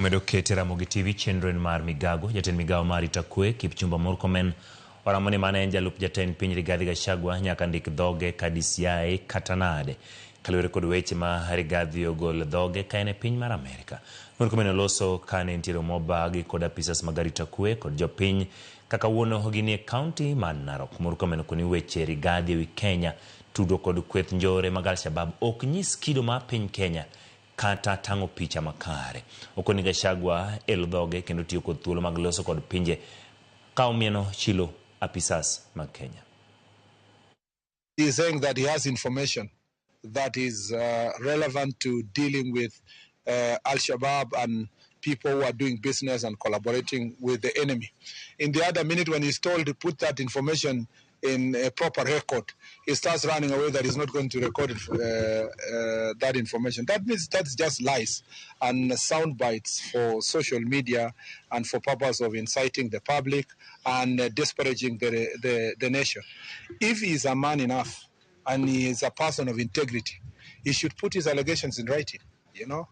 Medo kete Ramogi TV chenro mar migago. Jatend migao mar arita Kipchumba Murkomen oramoni mane en jalup jatend piny Rigathi Gachagua nyaka ndik dhoge ka DCI kata nade kaluwore kod weche ma Rigathi ogol dhoge ka en e piny mar Amerika. Murkomen oloso kane ntiere mobagi kod apisas mag arita kod jopiny kaka wuono gini e kaunti mar Narok. Murkomen okoni weche Rigathi ewi Kenya tudo kod kweth njore mag Al-Shabab ok nyis kido ma piny Kenya kata tango picha makare. Okoni Gachagua elo dhoge kendo tiyo kod thuolo mag loso kod pinje ka omieno chilo apisas mag Kenya. He is saying that he has information that is relevant to dealing with Al-Shabaab and people who are doing business and collaborating with the enemy. In the other minute, when he's told to put that information in a proper record, he starts running away that he's not going to record that information. That means that's just lies and sound bites for social media and for purpose of inciting the public and disparaging the nation. If he's a man enough and he is a person of integrity, he should put his allegations in writing, you know.